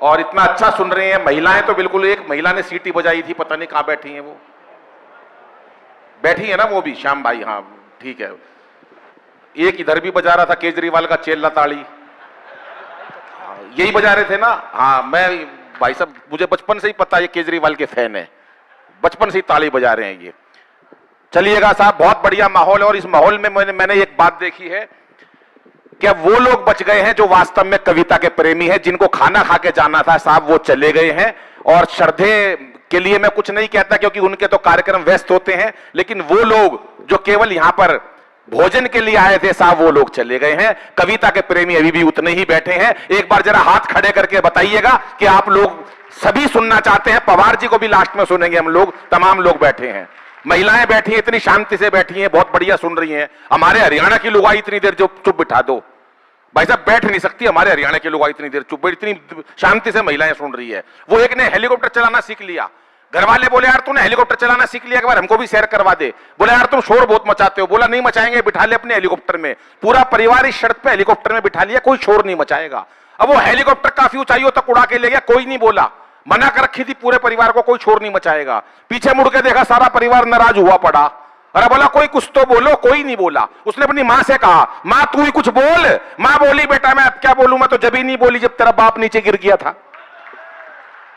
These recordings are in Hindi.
और इतना अच्छा सुन रहे हैं। महिलाएं तो बिल्कुल, एक महिला ने सीटी बजाई थी, पता नहीं कहां बैठी हैं वो, बैठी है ना वो भी, श्याम भाई, हाँ ठीक है। एक इधर भी बजा रहा था केजरीवाल का चेल्ला ताड़ी, यही बजा रहे थे ना। हाँ, मैं भाई साहब, मुझे बचपन से ही पता है ये केजरीवाल के फैन है, बचपन से ही ताली बजा रहे हैं ये। चलिएगा साहब, बहुत बढ़िया माहौल है। और इस माहौल में मैंने एक बात देखी है, क्या वो लोग बच गए हैं जो वास्तव में कविता के प्रेमी हैं, जिनको खाना खा के जाना था साहब, वो चले गए हैं। और श्रद्धे के लिए मैं कुछ नहीं कहता, क्योंकि उनके तो कार्यक्रम व्यस्त होते हैं, लेकिन वो लोग जो केवल यहां पर भोजन के लिए आए थे साहब, वो लोग चले गए हैं। कविता के प्रेमी अभी भी उतने ही बैठे हैं। एक बार जरा हाथ खड़े करके बताइएगा कि आप लोग सभी सुनना चाहते हैं। पवार जी को भी लास्ट में सुनेंगे हम लोग, तमाम लोग बैठे हैं। महिलाएं बैठी हैं, इतनी शांति से बैठी हैं, बहुत बढ़िया सुन रही हैं। हमारे हरियाणा की लुगाई इतनी देर जो चुप बिठा दो भाई साहब, बैठ नहीं सकती हमारे हरियाणा की लुगाई इतनी देर चुप, इतनी शांति से महिलाएं सुन रही है। वो एक ने हेलीकॉप्टर चलाना सीख लिया, घर वाले बोले यार तूने हेलीकॉप्टर चलाना सीख लिया, एक बार हमको भी सैर करवा दे। बोला यार तुम शोर बहुत मचाते हो। बोला नहीं मचाएंगे, बिठा ले अपने हेलीकॉप्टर में। पूरा परिवार इस शर्त पे हेलीकॉप्टर में बिठा लिया, कोई शोर नहीं मचाएगा। अब वो हेलीकॉप्टर काफी ऊंचाइयों तक उड़ा के ले गया, कोई नहीं बोला, मना कर रखी थी पूरे परिवार को, कोई शोर नहीं मचाएगा। पीछे मुड़ के देखा, सारा परिवार नाराज हुआ पड़ा। अरे बोला कोई कुछ तो बोलो, कोई नहीं बोला। उसने अपनी मां से कहा, मां तू ही कुछ बोल। मां बोली बेटा मैं अब क्या बोलूं, मैं तो जब ही नहीं बोली जब तेरा बाप नीचे गिर गया था।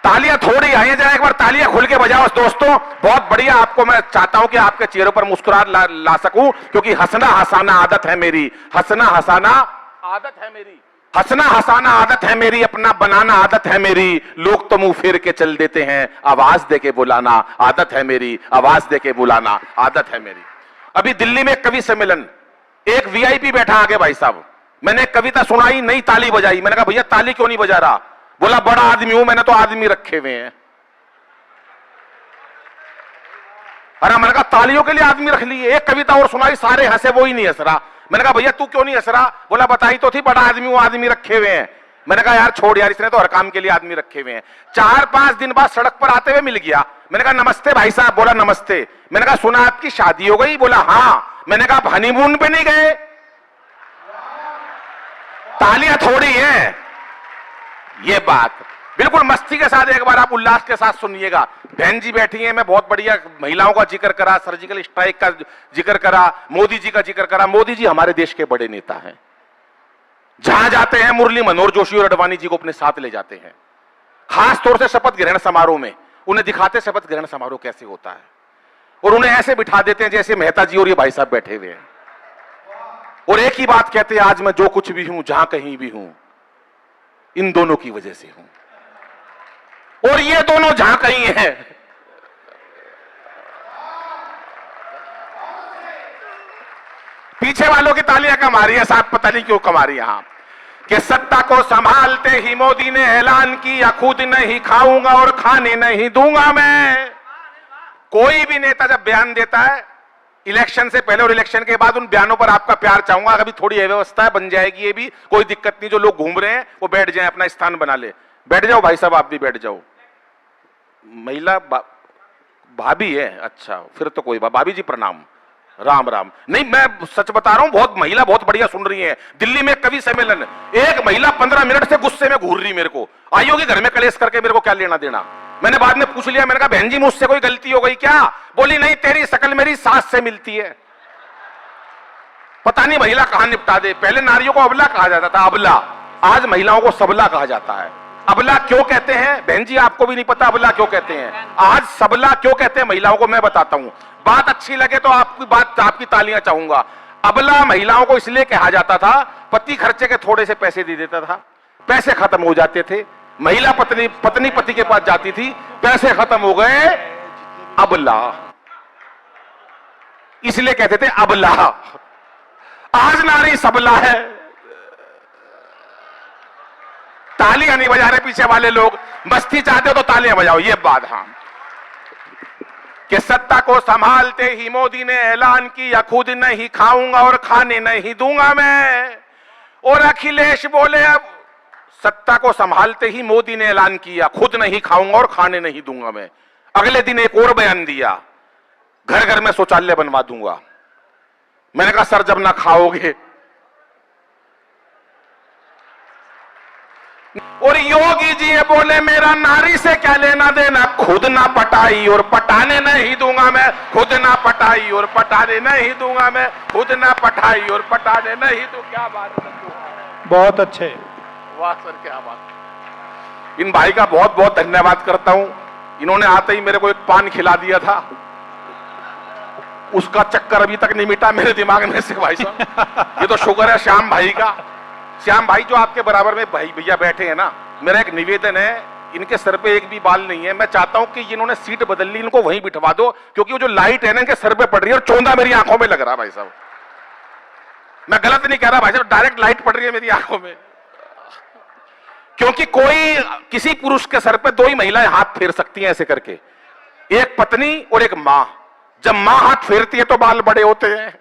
तालियां थोड़ी आई, जरा एक बार तालियां खुल के बजाओ दोस्तों, बहुत बढ़िया। आपको मैं चाहता हूं कि आपके चेहरों पर मुस्कुराहट ला सकूं, क्योंकि हंसना हंसाना आदत है मेरी, हंसना हंसाना आदत है मेरी, हंसना हंसाना आदत है मेरी, अपना बनाना आदत है मेरी। लोग तो मुंह फेर के चल देते हैं, आवाज दे के बुलाना आदत है मेरी, आवाज दे के बुलाना आदत है मेरी। अभी दिल्ली में कवि सम्मेलन, एक वीआईपी बैठा आगे भाई साहब, मैंने कविता सुनाई, नहीं ताली बजाई। मैंने कहा भैया ताली क्यों नहीं बजा रहा? बोला बड़ा आदमी हूं, मैंने तो आदमी रखे हुए हैं। अरे मैंने कहा तालियों के लिए आदमी रख लिए। एक कविता और सुनाई, सारे हंसे, वो ही नहीं हंस रहा। मैंने कहा भैया तू क्यों नहीं हंस रहा? बोला बताई तो थी, बड़ा आदमी हूं, आदमी रखे हुए हैं। मैंने कहा यार छोड़ यार, इसने तो हर काम के लिए आदमी रखे हुए हैं। 4-5 दिन बाद सड़क पर आते हुए मिल गया। मैंने कहा नमस्ते भाई साहब। बोला नमस्ते। मैंने कहा सुना आपकी शादी हो गई? बोला हाँ। मैंने कहा हनीमून पे नहीं गए? तालियां थोड़ी है। ये बात बिल्कुल मस्ती के साथ एक बार आप उल्लास के साथ सुनिएगा। बहन जी बैठी हैं, मैं बहुत बढ़िया महिलाओं का जिक्र करा, सर्जिकल स्ट्राइक का जिक्र करा, मोदी जी का जिक्र करा। मोदी जी हमारे देश के बड़े नेता हैं, जहां जाते हैं मुरली मनोहर जोशी और अडवाणी जी को अपने साथ ले जाते हैं। खास तौर से शपथ ग्रहण समारोह में उन्हें दिखाते शपथ ग्रहण समारोह कैसे होता है, और उन्हें ऐसे बिठा देते हैं जैसे मेहता जी और ये भाई साहब बैठे हुए हैं, और एक ही बात कहते हैं, आज मैं जो कुछ भी हूं, जहां कहीं भी हूं, इन दोनों की वजह से हूं। और ये दोनों जहां कहीं हैं, पीछे वालों की तालियां कम आ रही है साहब, पता नहीं क्यों कम आ रही है। यहां कि सत्ता को संभालते ही मोदी ने ऐलान किया, खुद नहीं खाऊंगा और खाने नहीं दूंगा मैं। कोई भी नेता जब बयान देता है इलेक्शन से पहले और इलेक्शन के बाद, उन बयानों पर आपका प्यार चाहूंगा। अभी थोड़ी अव्यवस्था बन जाएगी, ये भी कोई दिक्कत नहीं। जो लोग घूम रहे हैं वो बैठ जाएं, अपना स्थान बना ले। बैठ जाओ भाई साहब, आप भी बैठ जाओ। महिला भाभी है, अच्छा फिर तो कोई बात। भाभी जी प्रणाम, राम राम। नहीं मैं सच बता रहा हूं, बहुत महिला बहुत बढ़िया सुन रही है। दिल्ली में कवि सम्मेलन, एक महिला 15 मिनट से गुस्से में घूर रही, मेरे को आई होगी घर में कलेश करके, मेरे को क्या लेना देना। मैंने बाद में पूछ लिया, मैंने कहा बहन जी मुझसे कोई गलती हो गई क्या? बोली नहीं, तेरी शकल मेरी सास से मिलती है। पता नहीं महिला कहां निपटा दे। पहले नारियों को अबला कहा जाता था, अबला, आज महिलाओं को सबला कहा जाता है। अबला क्यों कहते हैं बहन जी, आपको भी नहीं पता अबला क्यों कहते हैं? आज सबला क्यों कहते हैं महिलाओं को, मैं बताता हूं। बात अच्छी लगे तो आपकी बात, आपकी तालियां चाहूंगा। अबला महिलाओं को इसलिए कहा जाता था, पति खर्चे के थोड़े से पैसे दे देता था, पैसे खत्म हो जाते थे, महिला पत्नी पति के पास जाती थी, पैसे खत्म हो गए, अबला, इसलिए कहते थे अबला। आज नारी सबला है। तालियां नहीं बजा रहे पीछे वाले लोग, मस्ती चाहते हो तो तालियां बजाओ, ये बात। हाँ कि सत्ता को संभालते ही मोदी ने ऐलान किया, खुद नहीं खाऊंगा और खाने नहीं दूंगा मैं। और अखिलेश बोले, अब सत्ता को संभालते ही मोदी ने ऐलान किया, खुद नहीं खाऊंगा और खाने नहीं दूंगा मैं। अगले दिन एक और बयान दिया, घर घर में शौचालय बनवा दूंगा। मैंने कहा सर जब ना खाओगे। और योगी जी ये बोले मेरा नारी से क्या लेना देना, खुद ना पटाई और पटाने नहीं दूंगा मैं, खुद ना पटाई और पटाने नहीं दूंगा मैं, खुद ना पटाई और पटाने नहीं दूंगा। क्या बात है, बहुत अच्छे, वाह सर क्या बात। इन भाई का बहुत बहुत धन्यवाद करता हूं, इन्होंने आते ही मेरे को एक पान खिला दिया था, उसका चक्कर अभी तक नहीं मिटा मेरे दिमाग में से भाई साहब। ये तो शुक्र है श्याम भाई का। श्याम भाई जो आपके बराबर में भाई भैया बैठे हैं ना, मेरा एक निवेदन है, इनके सर पे एक भी बाल नहीं है, मैं चाहता हूं कि इन्होंने सीट बदल ली, इनको वहीं बिठवा दो, क्योंकि वो जो लाइट है ना इनके सर पे पड़ रही है और चौंधा मेरी आंखों में लग रहा है भाई साहब। मैं गलत नहीं कह रहा भाई साहब, डायरेक्ट लाइट पड़ रही है मेरी आंखों में, क्योंकि कोई किसी पुरुष के सर पे दो ही महिलाएं हाथ फेर सकती हैं ऐसे करके, एक पत्नी और एक मां। जब मां हाथ फेरती है तो बाल बड़े होते हैं।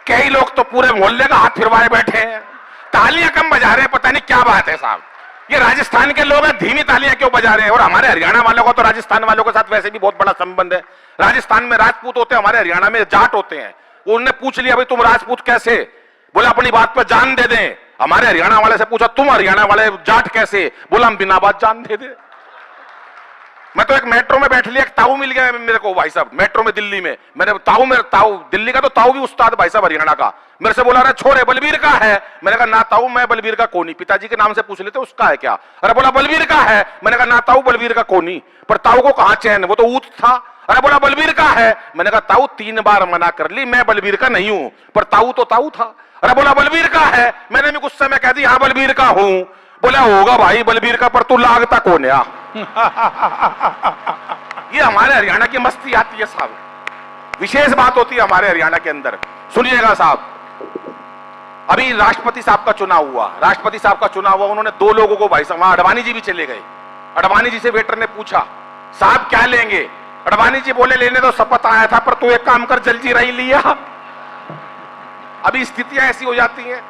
कई लोग तो पूरे मोहल्ले का हाथ फिरवाए बैठे हैं, तालियां कम बजा रहे हैं, पता नहीं क्या बात है साहब। ये राजस्थान के लोग हैं, धीमी तालियां क्यों बजा रहे हैं? और हमारे हरियाणा वालों को तो राजस्थान वालों के साथ वैसे भी बहुत बड़ा संबंध है। राजस्थान में राजपूत होते हैं, हमारे हरियाणा में जाट होते हैं। उन्होंने पूछ लिया भाई तुम राजपूत कैसे, बोला अपनी बात पर जान दे दें। हमारे हरियाणा वाले से पूछा तुम हरियाणा वाले जाट कैसे, बोला हम बिना बात जान दे दे। मैं तो एक मेट्रो में बैठ लिया, एक ताऊ मिल गया मेरे को भाई साहब, मेट्रो में दिल्ली में। मैंने ताऊ दिल्ली का तो ताऊ भी उस्ताद भाई साहब हरियाणा का, मेरे से बोला अरे छोरे बलबीर का है। मैंने कहा ना ताऊ मैं बलबीर का कोनी, पिताजी के नाम से पूछ लेते उसका है क्या। अरे बोला बलबीर का है। मैंने कहा ना ताऊ बलबीर का कोनी, पर ताऊ को कहां चैन, वो तो ऊत था। अरे बोला बलबीर का है। मैंने कहा ताऊ 3 बार मना कर ली, मैं बलबीर का नहीं हूं, पर ताऊ तो ताऊ था। अरे बोला बलबीर का है। मैंने भी गुस्से में कह दी हाँ बलबीर का हूं। बोला होगा भाई बलबीर का, पर तू लागता कौन है। ये हमारे हरियाणा की मस्ती आती है साहब, विशेष बात होती है हमारे हरियाणा के अंदर। सुनिएगा साहब, अभी राष्ट्रपति साहब का चुनाव हुआ, राष्ट्रपति साहब का चुनाव हुआ, उन्होंने 2 लोगों को भाई साहब, वहां अडवाणी जी भी चले गए। अडवाणी जी से वेटर ने पूछा साहब क्या लेंगे। अडवाणी जी बोले लेने तो शपथ आया था, पर तू एक काम कर जलजीरा ही लिया। अभी स्थितियां ऐसी हो जाती हैं।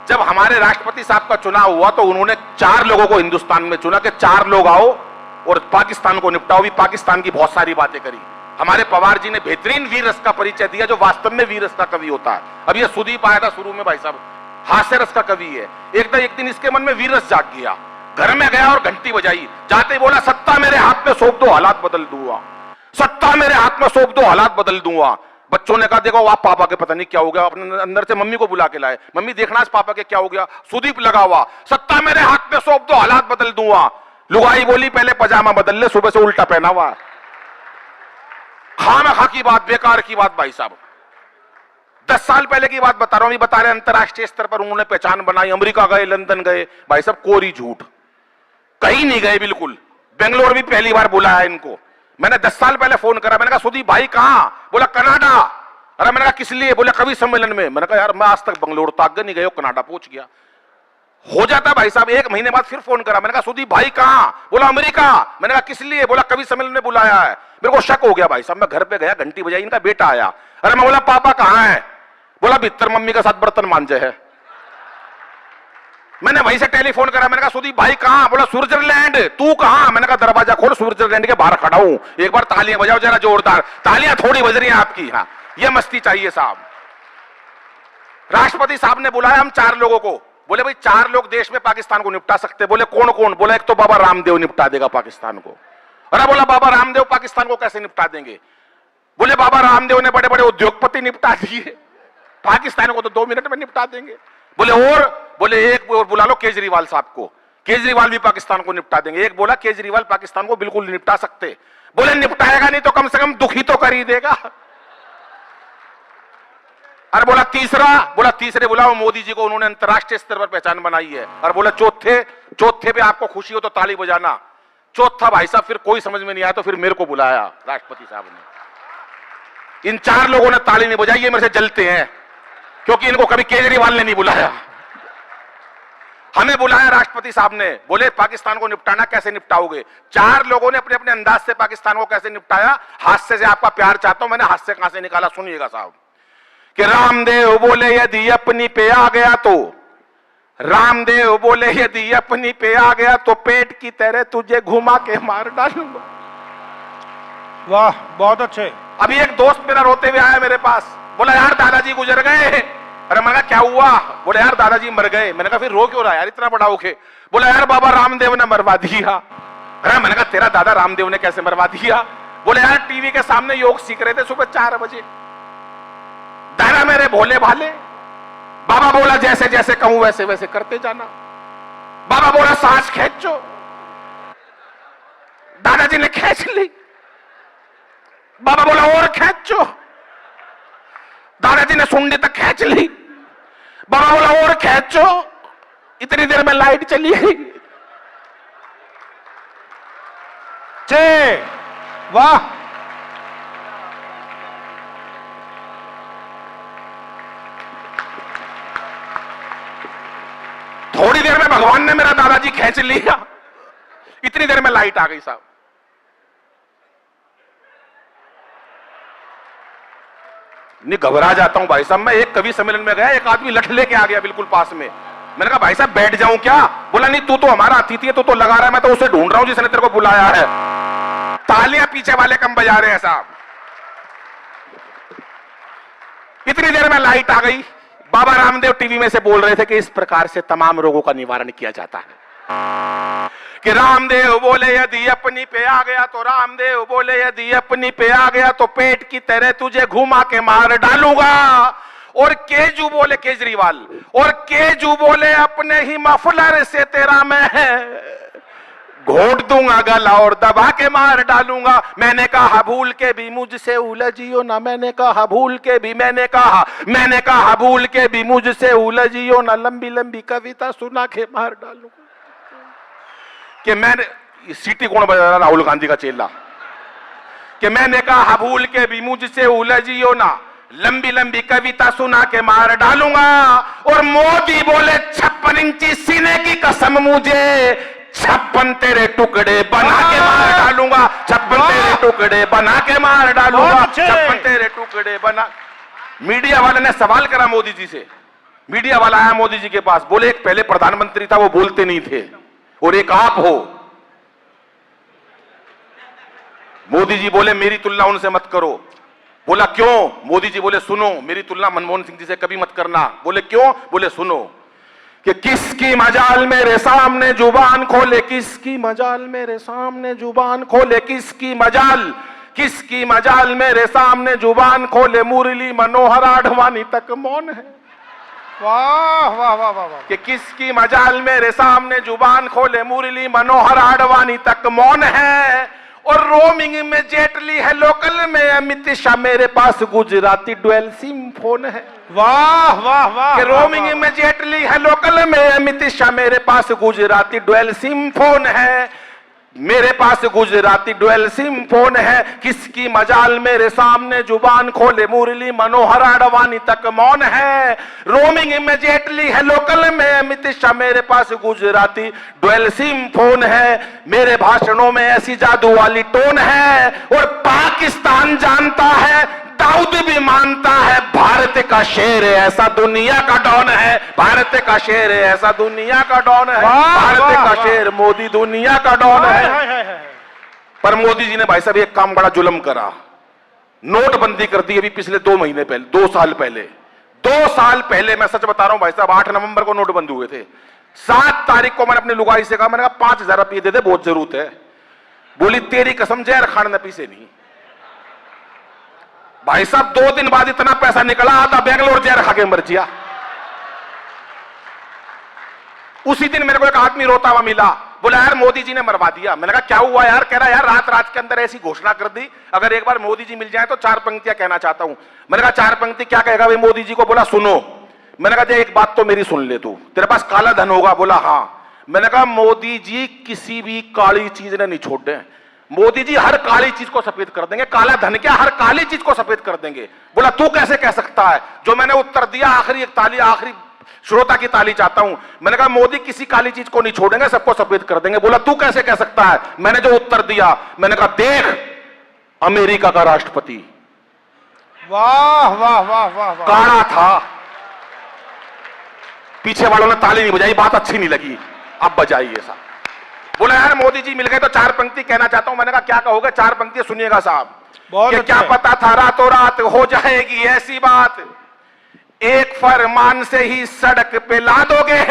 जब हमारे राष्ट्रपति साहब का चुनाव हुआ तो उन्होंने 4 लोगों को हिंदुस्तान में चुना कि 4 लोग आओ और पाकिस्तान को निपटाओ। भी पाकिस्तान की बहुत सारी बातें करी। हमारे पवार जी ने बेहतरीन वीर रस का परिचय दिया, जो वास्तव में वीर रस का कवि होता है। अब ये सुदीप आया था शुरू में भाई साहब, हास्य रस का कवि है। एक दिन इसके मन में वीर रस जाग गया, घर में गया और घंटी बजाई, जाते ही बोला सत्ता मेरे हाथ में सौंप दो हालात बदल दूंगा, सत्ता मेरे हाथ में सौंप दो हालात बदल दूंगा। बच्चों ने कहा देखो आप पापा के पता नहीं क्या हो गया, अपने अंदर से मम्मी को बुला के लाए, मम्मी देखना इस पापा के क्या हो गया। सुदीप लगा हुआ, सत्ता मेरे हाथ में सौंप दो हालात बदल दूंगा। लुगाई बोली पहले पजामा बदल ले, सुबह से उल्टा पहना हुआ। खामखा की बात, बेकार की बात भाई साहब। 10 साल पहले की बात बता रहा हूं, बता रहे अंतरराष्ट्रीय स्तर पर उन्होंने पहचान बनाई, अमेरिका गए, लंदन गए, भाई साहब कोरी झूठ, कहीं नहीं गए बिल्कुल। बेंगलोर भी पहली बार बुलाया इनको। मैंने 10 साल पहले फोन करा, मैंने कहा सुदीप भाई कहां, बोला कनाडा। अरे मैंने कहा किस लिए, बोला कवि सम्मेलन में। मैंने कहा यार मैं आज तक बंगलोर तो आगे नहीं गया, कनाडा पहुंच गया। हो जाता भाई साहब। 1 महीने बाद फिर फोन करा, मैंने कहा सुदीप भाई कहां, बोला अमेरिका। मैंने कहा किस लिए, बोला कवि सम्मेलन में बुलाया है। मेरे को शक हो गया भाई साहब, मैं घर पे गया, घंटी बजाई, इनका बेटा आया। अरे मैं बोला पापा कहां है, बोला भीतर मम्मी का साथ बर्तन मांजे है। मैंने वहीं से टेलीफोन करा, मैंने कहा सुदीप भाई कहां, बोला स्विट्जरलैंड। तू कहां, मैंने कहा दरवाजा खोल, स्विट्जरलैंड के बाहर खड़ा हूं, एक बार तालियां बजाओ जरा जोरदार। तालियां थोड़ी बज रही हैं आपकी। हाँ ये मस्ती चाहिए साहब। राष्ट्रपति साहब ने बुलाया हम 4 लोगों को, बोले भाई 4 लोग देश में पाकिस्तान को निपटा सकते। बोले कौन कौन, बोला एक तो बाबा रामदेव निपटा देगा पाकिस्तान को। अरे बोला बाबा रामदेव पाकिस्तान को कैसे निपटा देंगे, बोले बाबा रामदेव ने बड़े बड़े उद्योगपति निपटा दिए, पाकिस्तान को तो 2 मिनट में निपटा देंगे। बोले और, बोले एक और बुला लो केजरीवाल साहब को, केजरीवाल भी पाकिस्तान को निपटा देंगे। एक बोला केजरीवाल पाकिस्तान को बिल्कुल नहीं निपटा सकते। बोले निपटाएगा नहीं तो कम से कम दुखी तो कर ही देगा। अरे बोला तीसरा, बोला तीसरे बुलाओ मोदी जी को, उन्होंने अंतरराष्ट्रीय स्तर पर पहचान बनाई है। और बोला चौथे पे आपको खुशी हो तो ताली बजाना। चौथा भाई साहब फिर कोई समझ में नहीं आया तो फिर मेरे को बुलाया राष्ट्रपति साहब ने। इन 4 लोगों ने ताली नहीं बजाई, ये मेरे से जलते हैं क्योंकि इनको कभी केजरीवाल ने नहीं बुलाया, हमें बुलाया राष्ट्रपति साहब ने। बोले पाकिस्तान को निपटाना, कैसे निपटाओगे। 4 लोगों ने अपने अपने अंदाज से पाकिस्तान को कैसे निपटाया। हास्य से आपका प्यार चाहता हूं, मैंने हास्य कहां से निकाला सुनिएगा साहब। कि रामदेव बोले यदि अपनी पे आ गया तो, रामदेव बोले यदि अपनी पे आ गया तो पेट की तरह तुझे घुमा के मार डालूंगा। वाह बहुत अच्छे। अभी एक दोस्त मेरा रोते हुए आया मेरे पास, बोला यार दादाजी गुजर गए, अरे मैंने कहा क्या हुआ? बोले यार दादाजी मर गए। मैंने कहा फिर रो क्यों रहा यार, इतना बड़ा होके? बोला यार बाबा रामदेव ने मरवा दिया। अरे मैंने कहा तेरा दादा रामदेव ने कैसे मरवा दिया? बोले यार टीवी के सामने योग सीख रहे थे सुबह 4 बजे। दादा मेरे भोले भाले। बाबा बोला जैसे जैसे कहूं वैसे वैसे करते जाना। बाबा बोला सांस खींचो। दादाजी ने खींच ली। बाबा बोला और खींचो। दादाजी ने सुंडी तक खींच ली। बाबा बोला और खींचो। इतनी देर में लाइट चली गई। वाह, थोड़ी देर में भगवान ने मेरा दादाजी खींच लिया। इतनी देर में लाइट आ गई साहब। नहीं घबरा जाता हूं भाई साहब। मैं एक कवि सम्मेलन में गया, एक आदमी लठ लेके आ गया बिल्कुल पास में। मैंने कहा भाई साहब बैठ जाऊं क्या? बोला नहीं तू तो हमारा अतिथि है, तू तो लगा रहा है, मैं तो उसे ढूंढ रहा हूं जिसने तेरे को बुलाया है। तालियां पीछे वाले कम बजा रहे हैं साहब। इतनी देर में लाइट आ गई। बाबा रामदेव टीवी में से बोल रहे थे कि इस प्रकार से तमाम रोगों का निवारण किया जाता है। कि रामदेव बोले यदि अपनी पे आ गया तो रामदेव बोले यदि अपनी पे आ गया तो पेट की तरह तुझे घुमा के मार डालूंगा। और केजू बोले केजरीवाल, और केजू बोले अपने ही मफलर से तेरा मैं घोट दूंगा गला और दबा के मार डालूंगा। मैंने कहा भूल के भी मुझसे उलझियो ना। मैंने कहा भूल के भी, मैंने कहा भूल के भी मुझसे उलझियो ना। लंबी लंबी कविता सुना के मार डालूंगा। कि मैंने सीटी कौन बजा रहा? राहुल गांधी का चेला। कि मैंने कहा भूल के भी मुझसे उलझियो ना। लंबी लंबी कविता सुना के मार डालूंगा। और मोदी बोले 56 इंची सीने की कसम मुझे 56 तेरे टुकड़े बना के मार डालूंगा। 56 तेरे टुकड़े बना के मार डालूंगा। 56 तेरे टुकड़े बना। मीडिया वाले ने सवाल करा मोदी जी से। मीडिया वाला आया मोदी जी के पास। बोले एक पहले प्रधानमंत्री था वो बोलते नहीं थे और एक आप हो। मोदी जी बोले मेरी तुलना उनसे मत करो। बोला क्यों? मोदी जी बोले सुनो, मेरी तुलना मनमोहन सिंह जी से कभी मत करना। बोले क्यों? बोले सुनो कि किसकी मजाल मेरे सामने जुबान खोले, किसकी मजाल मेरे सामने जुबान खोले, किसकी मजाल मेरे सामने जुबान खोले, मुरली मनोहर आडवाणी तक मौन है। वाह वाह वाह वाह वाह। कि किसकी मजाल मेरे सामने जुबान खोले, मुरली मनोहर आडवाणी तक मौन है। और रोमिंग में जेटली है, लोकल में अमित शाह, मेरे पास गुजराती डुअल सिम फोन है। वाह वाह वाह। कि रोमिंग में जेटली है, लोकल में अमित शाह, मेरे पास गुजराती डुअल सिम फोन है। मेरे पास गुजराती डुअल सिम फोन है। किसकी मजाल मेरे सामने जुबान खोले, मुरली मनोहर आडवाणी तक मौन है। रोमिंग में जेटली है, लोकल में अमित शाह, मेरे पास गुजराती डुअल सिम फोन है। मेरे भाषणों में ऐसी जादू वाली टोन है। और पाकिस्तान जानता है, दाऊद भी मानता है, भारत का शेर है ऐसा दुनिया का डॉन है। भारत का शेर है ऐसा दुनिया का डॉन है। भारत का शेर मोदी दुनिया का डॉन है। पर मोदी जी ने भाई साहब एक काम बड़ा जुल्म करा, नोटबंदी कर दी। अभी पिछले 2 महीने पहले, 2 साल पहले, 2 साल पहले, मैं सच बता रहा हूं भाई साहब, 8 नवंबर को नोटबंदी हुए थे। 7 तारीख को मैंने अपनी लुगाई से कहा, मैंने कहा 5000 रुपये दे दे, बहुत जरूरत है। बोली तेरी कसम जहर खान नपी से नहीं। भाई साहब 2 दिन बाद इतना पैसा निकला, आधा बेंगलोर जहर खा के मर जिया। उसी दिन मेरे को एक आदमी रोता हुआ मिला, बोला यार मोदी जी ने मरवा दिया। मैंने कहा क्या हुआ यार? कह रहा यार रात रात के अंदर ऐसी घोषणा कर दी, अगर एक बार मोदी जी मिल जाए तो 4 पंक्तियां कहना चाहता हूं। मैंने कहा 4 पंक्ति क्या कहेगा भाई मोदी जी को? बोला सुनो। मैंने कहा एक बात तो मेरी सुन ले, तू तेरे पास काला धन होगा? बोला हाँ। मैंने कहा मोदी जी किसी भी काली चीज ने नहीं छोड़ दे। मोदी जी हर काली चीज को सफेद कर देंगे। काला धन क्या, हर काली चीज को सफेद कर देंगे। बोला तू कैसे कह सकता है? जो मैंने उत्तर दिया, आखिरी एक ताली, आखिरी श्रोता की ताली चाहता हूं। मैंने कहा मोदी किसी काली चीज को नहीं छोड़ेंगे, सबको सफेद कर देंगे। बोला तू कैसे कह सकता है? मैंने जो उत्तर दिया, मैंने कहा देख अमेरिका का राष्ट्रपति वाह वाह वाह वाह वाह। काला था। पीछे वालों ने ताली नहीं बजाई, बात अच्छी नहीं लगी, अब बजाइए साहब। बोला यार मोदी जी मिल गए तो 4 पंक्ति कहना चाहता हूं। मैंने कहा क्या कहोगे? 4 पंक्ति सुनिएगा साहब। बहुत क्या पता था रातों रात हो जाएगी ऐसी बात, एक फरमान से ही सड़क पे ला दोगे।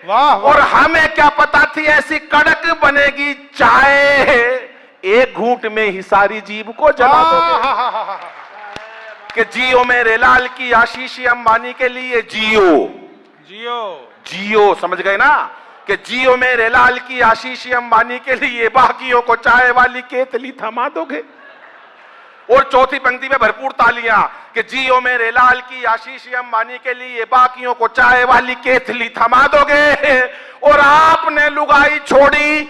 वाह, वाह। और हमें क्या पता थी ऐसी कड़क बनेगी चाय, एक घूंट में ही सारी जीभ को जला दोगे। कि जियो मेरे लाल की आशीष अंबानी के लिए जियो, जियो जियो, समझ गए ना? कि जियो मेरे लाल की आशीष अंबानी के लिए बाकियों को चाय वाली केतली थमा दोगे। और चौथी पंक्ति में भरपूर तालियां कि जियो मेरे लाल की आशीष अंबानी के लिए बाकियों को चाय वाली केतली थमा दोगे। और आपने लुगाई छोड़ी,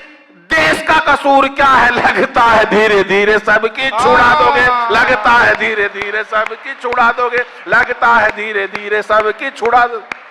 देश का कसूर क्या है, लगता है धीरे धीरे सबकी छुड़ा दोगे, लगता है धीरे धीरे सबकी छुड़ा दोगे, लगता है धीरे धीरे सबकी छुड़ा दोगे।